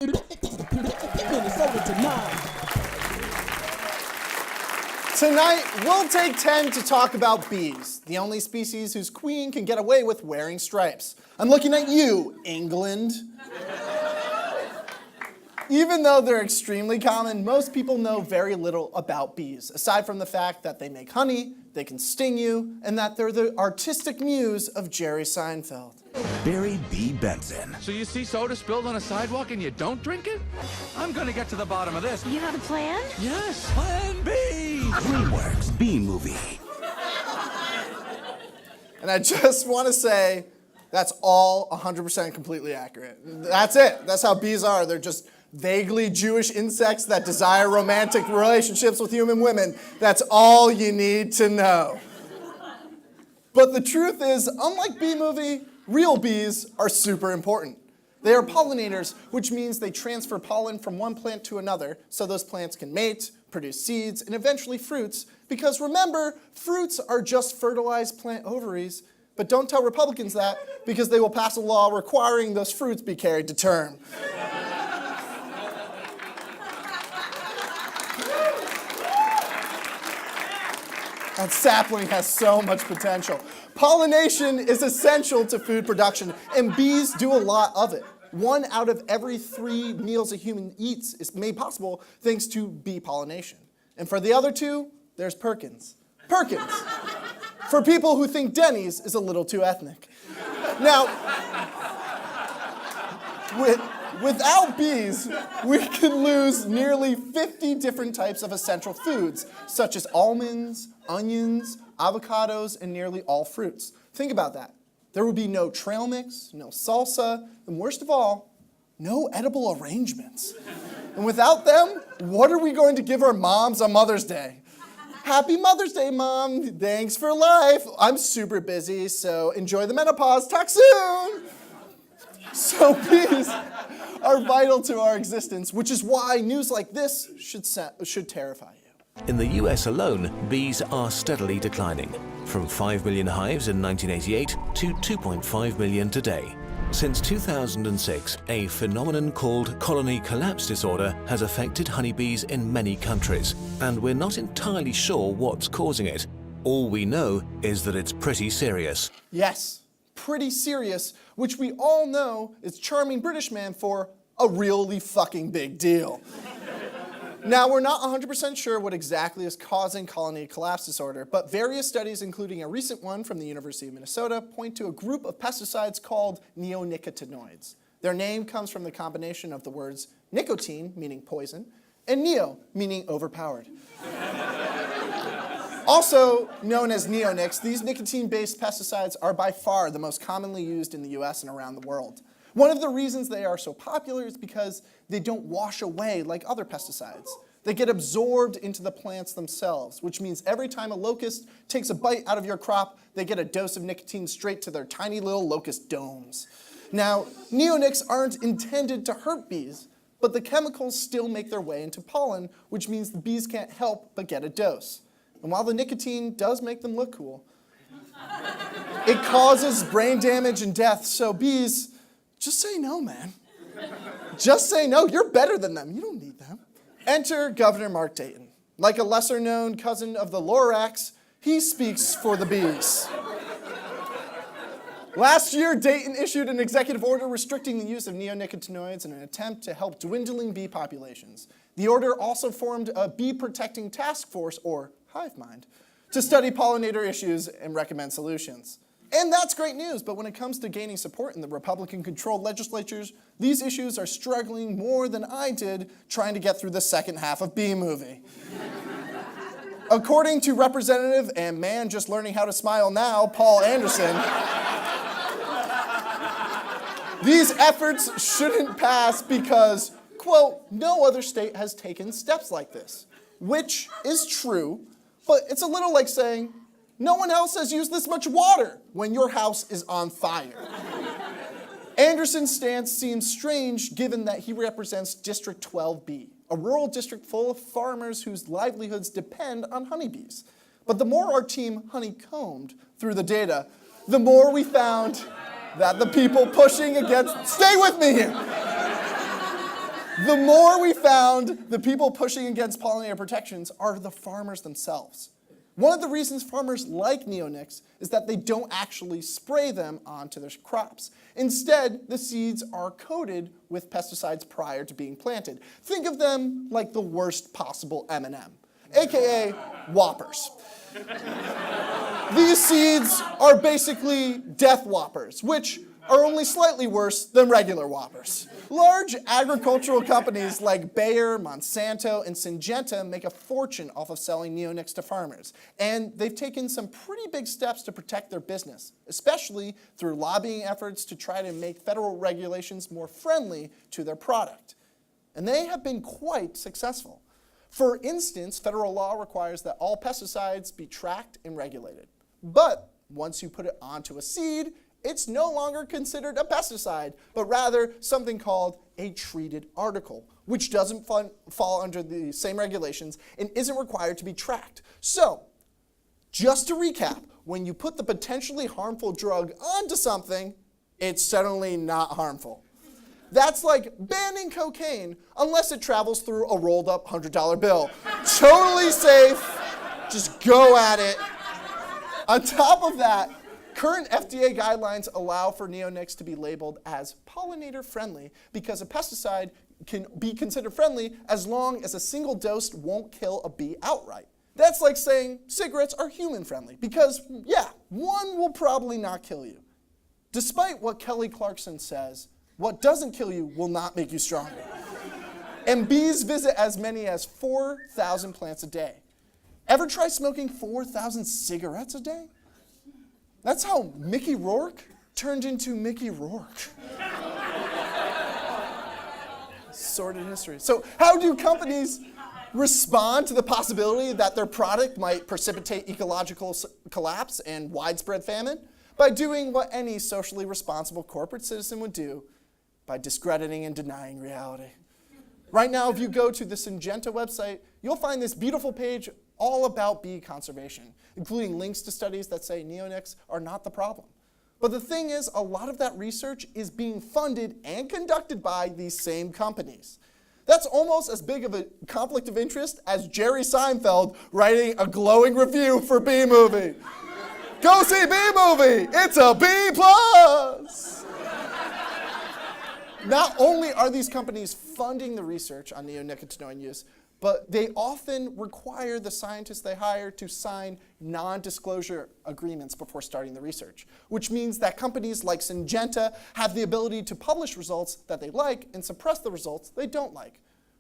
Tonight, we'll take 10 to talk about bees, the only species whose queen can get away with wearing stripes. I'm looking at you, England. Even though they're extremely common, most people know very little about bees, aside from the fact that they make honey, they can sting you, and that they're the artistic muse of Jerry Seinfeld. Barry B. Benson. So you see soda spilled on a sidewalk and you don't drink it? I'm gonna get to the bottom of this. You have a plan? Yes, Plan B! DreamWorks B-Movie. And I just want to say, that's all 100% completely accurate. That's it. That's how bees are. They're just vaguely Jewish insects that desire romantic relationships with human women. That's all you need to know. But the truth is, unlike B-Movie, real bees are super important. They are pollinators, which means they transfer pollen from one plant to another so those plants can mate, produce seeds, and eventually fruits. Because remember, fruits are just fertilized plant ovaries. But don't tell Republicans that, because they will pass a law requiring those fruits be carried to term. That sapling has so much potential. Pollination is essential to food production, and bees do a lot of it. 1 out of every 3 meals a human eats is made possible thanks to bee pollination. And for the other 2, there's Perkins. Perkins. For people who think Denny's is a little too ethnic. Now, without bees, we could lose nearly 50 different types of essential foods, such as almonds, onions, avocados, and nearly all fruits. Think about that. There would be no trail mix, no salsa, and worst of all, no edible arrangements. And without them, what are we going to give our moms on Mother's Day? Happy Mother's Day, Mom. Thanks for life. I'm super busy, so enjoy the menopause. Talk soon. So bees are vital to our existence, which is why news like this should terrify you. In the US alone, bees are steadily declining, from 5 million hives in 1988 to 2.5 million today. Since 2006, a phenomenon called colony collapse disorder has affected honeybees in many countries, and we're not entirely sure what's causing it. All we know is that it's pretty serious. Yes, pretty serious, which we all know is charming British man for a really fucking big deal. Now, we're not 100% sure what exactly is causing colony collapse disorder, but various studies, including a recent one from the University of Minnesota, point to a group of pesticides called neonicotinoids. Their name comes from the combination of the words nicotine, meaning poison, and neo, meaning overpowered. Also known as neonics, these nicotine-based pesticides are by far the most commonly used in the US and around the world. One of the reasons they are so popular is because they don't wash away like other pesticides. They get absorbed into the plants themselves, which means every time a locust takes a bite out of your crop, they get a dose of nicotine straight to their tiny little locust domes. Now, neonics aren't intended to hurt bees, but the chemicals still make their way into pollen, which means the bees can't help but get a dose. And while the nicotine does make them look cool, it causes brain damage and death, so bees, just say no, man. Just say no. You're better than them. You don't need them. Enter Governor Mark Dayton. Like a lesser-known cousin of the Lorax, he speaks for the bees. Last year, Dayton issued an executive order restricting the use of neonicotinoids in an attempt to help dwindling bee populations. The order also formed a bee-protecting task force, or hive mind, to study pollinator issues and recommend solutions. And that's great news, but when it comes to gaining support in the Republican-controlled legislatures, these issues are struggling more than I did trying to get through the second half of B-Movie. According to Representative and man just learning how to smile now, Paul Anderson, these efforts shouldn't pass because, quote, no other state has taken steps like this, which is true, but it's a little like saying, no one else has used this much water when your house is on fire. Anderson's stance seems strange given that he represents District 12B, a rural district full of farmers whose livelihoods depend on honeybees. But the more our team honeycombed through the data, the more we found that the people pushing against, stay with me here, The more we found, the people pushing against pollinator protections are the farmers themselves. One of the reasons farmers like neonics is that they don't actually spray them onto their crops. Instead, the seeds are coated with pesticides prior to being planted. Think of them like the worst possible M&M, aka Whoppers. These seeds are basically death Whoppers, which are only slightly worse than regular Whoppers. Large agricultural companies like Bayer, Monsanto, and Syngenta make a fortune off of selling neonics to farmers, and they've taken some pretty big steps to protect their business, especially through lobbying efforts to try to make federal regulations more friendly to their product. And they have been quite successful. For instance, federal law requires that all pesticides be tracked and regulated. But once you put it onto a seed, it's no longer considered a pesticide, but rather something called a treated article, which doesn't fall under the same regulations and isn't required to be tracked. So, just to recap, when you put the potentially harmful drug onto something, it's suddenly not harmful. That's like banning cocaine unless it travels through a rolled up $100 bill. Totally safe, just go at it. On top of that, current FDA guidelines allow for neonics to be labeled as pollinator friendly because a pesticide can be considered friendly as long as a single dose won't kill a bee outright. That's like saying cigarettes are human friendly because, yeah, one will probably not kill you. Despite what Kelly Clarkson says, what doesn't kill you will not make you stronger. And bees visit as many as 4,000 plants a day. Ever try smoking 4,000 cigarettes a day? That's how Mickey Rourke turned into Mickey Rourke. Sordid history. So how do companies respond to the possibility that their product might precipitate ecological collapse and widespread famine? By doing what any socially responsible corporate citizen would do, by discrediting and denying reality. Right now, if you go to the Syngenta website, you'll find this beautiful page all about bee conservation, including links to studies that say neonics are not the problem. But the thing is, a lot of that research is being funded and conducted by these same companies. That's almost as big of a conflict of interest as Jerry Seinfeld writing a glowing review for Bee Movie. Go see Bee Movie, it's a B+. Not only are these companies funding the research on neonicotinoid use, but they often require the scientists they hire to sign non-disclosure agreements before starting the research, which means that companies like Syngenta have the ability to publish results that they like and suppress the results they don't like,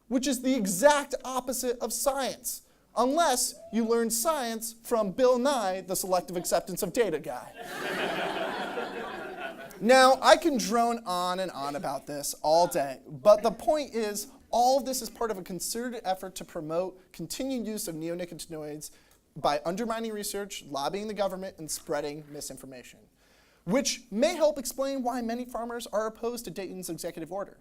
which is the exact opposite of science, unless you learn science from Bill Nye, the selective acceptance of data guy. Now, I can drone on and on about this all day, but the point is, all of this is part of a concerted effort to promote continued use of neonicotinoids by undermining research, lobbying the government, and spreading misinformation, which may help explain why many farmers are opposed to Dayton's executive order.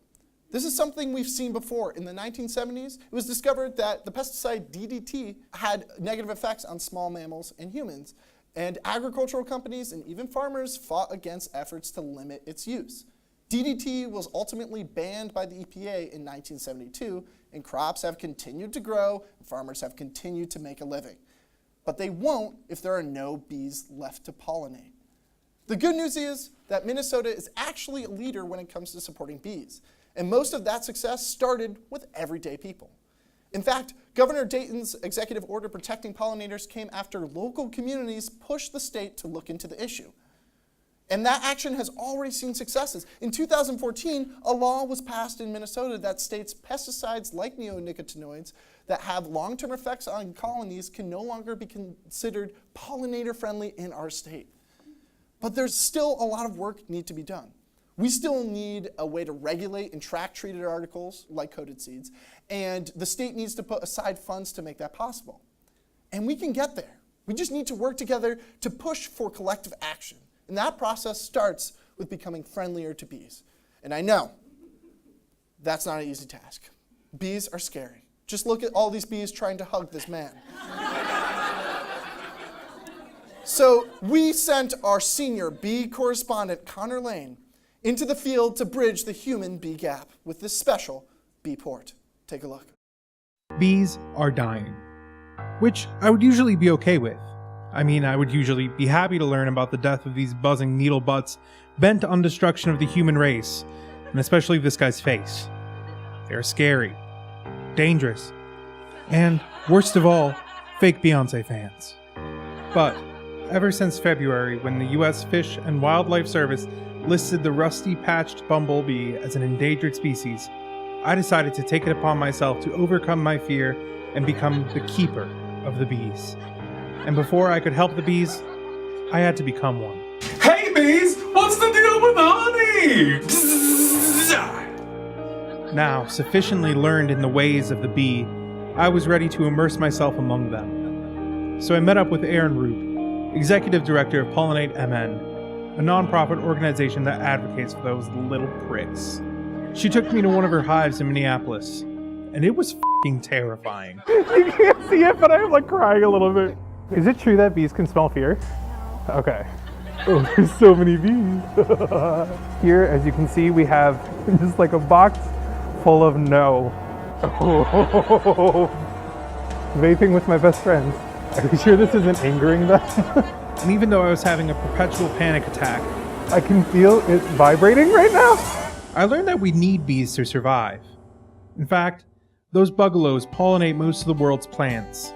This is something we've seen before. In the 1970s, it was discovered that the pesticide DDT had negative effects on small mammals and humans, and agricultural companies and even farmers fought against efforts to limit its use. DDT was ultimately banned by the EPA in 1972, and crops have continued to grow, and farmers have continued to make a living. But they won't if there are no bees left to pollinate. The good news is that Minnesota is actually a leader when it comes to supporting bees, and most of that success started with everyday people. In fact, Governor Dayton's executive order protecting pollinators came after local communities pushed the state to look into the issue. And that action has already seen successes. In 2014, a law was passed in Minnesota that states pesticides like neonicotinoids that have long-term effects on colonies can no longer be considered pollinator-friendly in our state. But there's still a lot of work need to be done. We still need a way to regulate and track treated articles like coated seeds, and the state needs to put aside funds to make that possible. And we can get there. We just need to work together to push for collective action. And that process starts with becoming friendlier to bees. And I know that's not an easy task. Bees are scary. Just look at all these bees trying to hug this man. So we sent our senior bee correspondent, Connor Lane, into the field to bridge the human bee gap with this special bee port. Take a look. Bees are dying, which I would usually be okay with. I mean, I would usually be happy to learn about the death of these buzzing needle butts bent on destruction of the human race, and especially this guy's face. They're scary, dangerous, and, worst of all, fake Beyonce fans. But, ever since February, when the US Fish and Wildlife Service listed the rusty-patched bumblebee as an endangered species, I decided to take it upon myself to overcome my fear and become the keeper of the bees. And before I could help the bees, I had to become one. Hey bees, what's the deal with honey? Now, sufficiently learned in the ways of the bee, I was ready to immerse myself among them. So I met up with Erin Roop, Executive Director of Pollinate MN, a nonprofit organization that advocates for those little pricks. She took me to one of her hives in Minneapolis, and it was f***ing terrifying. You can't see it, but I'm like crying a little bit. Is it true that bees can smell fear? Okay. Oh, there's so many bees. Here, as you can see, we have just like a box full of no. Oh. Vaping with my best friends. Are you sure this isn't angering them? And even though I was having a perpetual panic attack, I can feel it vibrating right now. I learned that we need bees to survive. In fact, those bugalows pollinate most of the world's plants.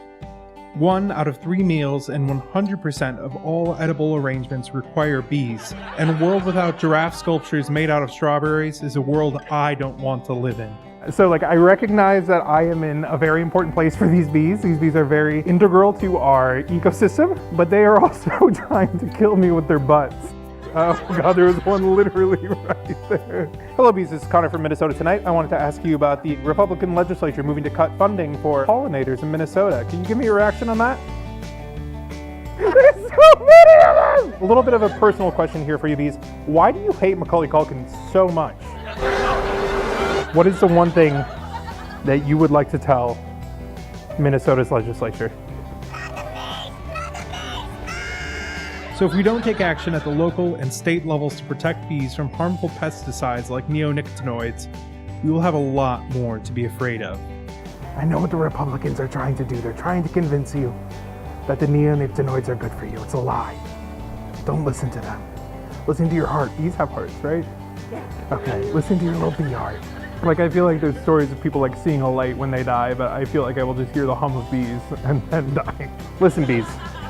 1 out of 3 meals and 100% of all edible arrangements require bees, and a world without giraffe sculptures made out of strawberries is a world I don't want to live in. So I recognize that I am in a very important place for these bees. These bees are very integral to our ecosystem, but they are also trying to kill me with their butts. Oh God, there was one literally right there. Hello bees, this is Connor from Minnesota Tonight. I wanted to ask you about the Republican legislature moving to cut funding for pollinators in Minnesota. Can you give me a reaction on that? There's so many of them! A little bit of a personal question here for you bees. Why do you hate Macaulay Culkin so much? What is the one thing that you would like to tell Minnesota's legislature? So if we don't take action at the local and state levels to protect bees from harmful pesticides like neonicotinoids, we will have a lot more to be afraid of. I know what the Republicans are trying to do. They're trying to convince you that the neonicotinoids are good for you. It's a lie. Don't listen to them. Listen to your heart. Bees have hearts, right? Yeah. Okay, listen to your little bee heart. Like, I feel like there's stories of people like seeing a light when they die, but I feel like I will just hear the hum of bees and then die. Listen, bees.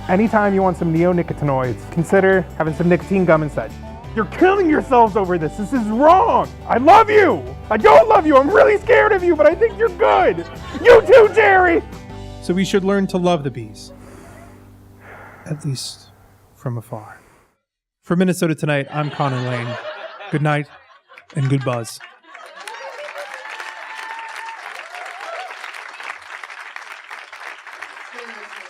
Anytime you want some neonicotinoids, consider having some nicotine gum instead. You're killing yourselves over this. This is wrong. I love you. I don't love you. I'm really scared of you, but I think you're good. You too, Jerry. So we should learn to love the bees. At least from afar. For Minnesota Tonight, I'm Connor Lane. Good night and good buzz. Seriously.